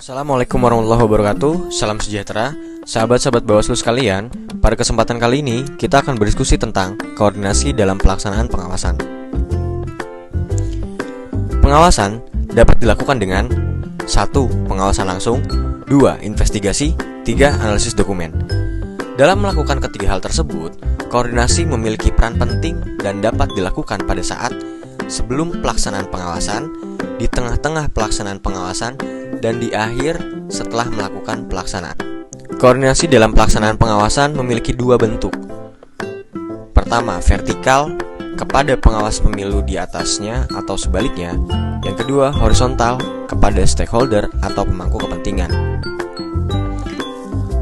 Assalamualaikum warahmatullahi wabarakatuh. Salam sejahtera, sahabat-sahabat Bawaslu sekalian. Pada kesempatan kali ini, kita akan berdiskusi tentang koordinasi dalam pelaksanaan pengawasan. Pengawasan dapat dilakukan dengan 1. Pengawasan langsung, 2. Investigasi, 3. Analisis dokumen. Dalam melakukan ketiga hal tersebut, koordinasi memiliki peran penting dan dapat dilakukan pada saat sebelum pelaksanaan pengawasan, di tengah-tengah pelaksanaan pengawasan, dan di akhir setelah melakukan pelaksanaan. Koordinasi dalam pelaksanaan pengawasan memiliki dua bentuk. Pertama, vertikal kepada pengawas pemilu di atasnya atau sebaliknya. Yang kedua, horizontal kepada stakeholder atau pemangku kepentingan.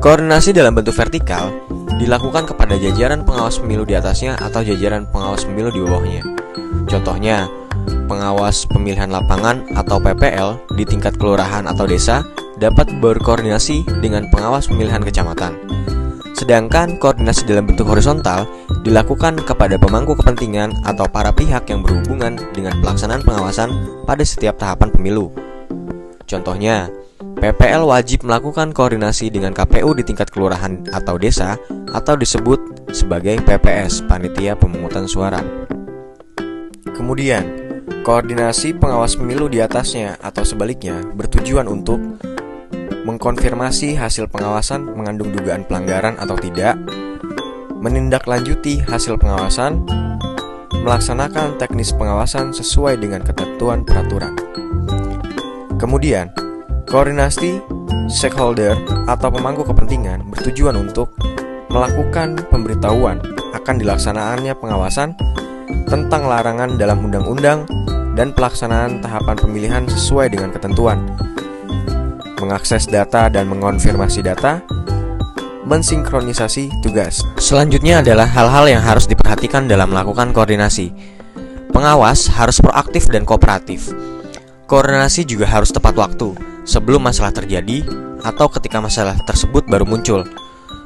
Koordinasi dalam bentuk vertikal dilakukan kepada jajaran pengawas pemilu di atasnya atau jajaran pengawas pemilu di bawahnya. Contohnya, pengawas pemilihan lapangan atau PPL di tingkat kelurahan atau desa dapat berkoordinasi dengan pengawas pemilihan kecamatan. Sedangkan koordinasi dalam bentuk horizontal dilakukan kepada pemangku kepentingan atau para pihak yang berhubungan dengan pelaksanaan pengawasan pada setiap tahapan pemilu. Contohnya, PPL wajib melakukan koordinasi dengan KPU di tingkat kelurahan atau desa atau disebut sebagai PPS, Panitia Pemungutan Suara. Kemudian, koordinasi pengawas pemilu di atasnya atau sebaliknya bertujuan untuk mengkonfirmasi hasil pengawasan mengandung dugaan pelanggaran atau tidak, menindaklanjuti hasil pengawasan, melaksanakan teknis pengawasan sesuai dengan ketentuan peraturan. Kemudian, koordinasi stakeholder atau pemangku kepentingan bertujuan untuk melakukan pemberitahuan akan dilaksanakannya pengawasan tentang larangan dalam undang-undang dan pelaksanaan tahapan pemilihan sesuai dengan ketentuan, mengakses data dan mengonfirmasi data, mensinkronisasi tugas. Selanjutnya adalah hal-hal yang harus diperhatikan dalam melakukan koordinasi. Pengawas harus proaktif dan kooperatif. Koordinasi juga harus tepat waktu, sebelum masalah terjadi atau ketika masalah tersebut baru muncul.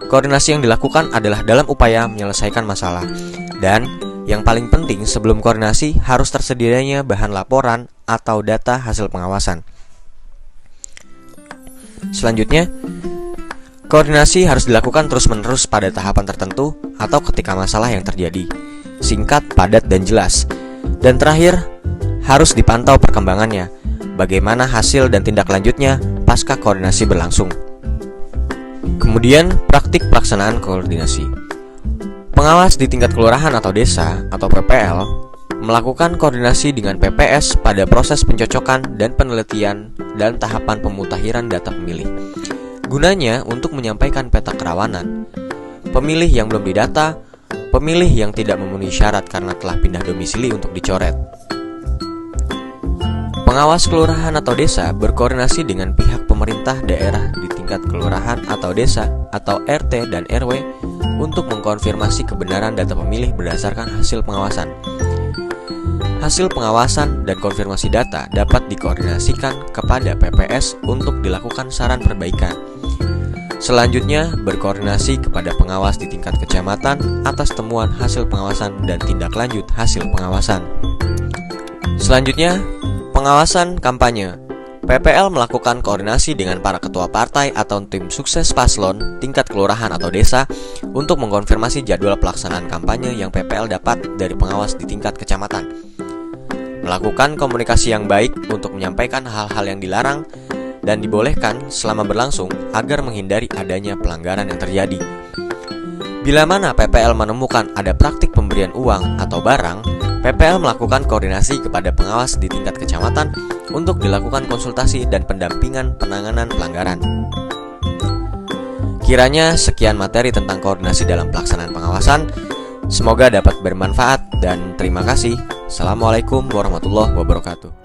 Koordinasi yang dilakukan adalah dalam upaya menyelesaikan masalah. Dan yang paling penting, sebelum koordinasi harus tersedianya bahan laporan atau data hasil pengawasan. Selanjutnya, koordinasi harus dilakukan terus-menerus pada tahapan tertentu atau ketika masalah yang terjadi. Singkat, padat, dan jelas. Dan terakhir, harus dipantau perkembangannya, bagaimana hasil dan tindak lanjutnya pasca koordinasi berlangsung. Kemudian, praktik pelaksanaan koordinasi. Pengawas di tingkat kelurahan atau desa atau PPL melakukan koordinasi dengan PPS pada proses pencocokan dan penelitian dan tahapan pemutakhiran data pemilih. Gunanya untuk menyampaikan peta kerawanan pemilih yang belum didata, pemilih yang tidak memenuhi syarat karena telah pindah domisili untuk dicoret. Pengawas kelurahan atau desa berkoordinasi dengan pihak pemerintah daerah di tingkat kelurahan atau desa atau RT dan RW untuk mengkonfirmasi kebenaran data pemilih berdasarkan hasil pengawasan. Hasil pengawasan dan konfirmasi data dapat dikoordinasikan kepada PPS untuk dilakukan saran perbaikan. Selanjutnya, berkoordinasi kepada pengawas di tingkat kecamatan atas temuan hasil pengawasan dan tindak lanjut hasil pengawasan. Selanjutnya, pengawasan kampanye. PPL melakukan koordinasi dengan para ketua partai atau tim sukses paslon tingkat kelurahan atau desa untuk mengkonfirmasi jadwal pelaksanaan kampanye yang PPL dapat dari pengawas di tingkat kecamatan. Melakukan komunikasi yang baik untuk menyampaikan hal-hal yang dilarang dan dibolehkan selama berlangsung agar menghindari adanya pelanggaran yang terjadi. Bila mana PPL menemukan ada praktik pemberian uang atau barang, PPL melakukan koordinasi kepada pengawas di tingkat kecamatan untuk dilakukan konsultasi dan pendampingan penanganan pelanggaran. Kiranya sekian materi tentang koordinasi dalam pelaksanaan pengawasan. Semoga dapat bermanfaat dan terima kasih. Assalamualaikum warahmatullahi wabarakatuh.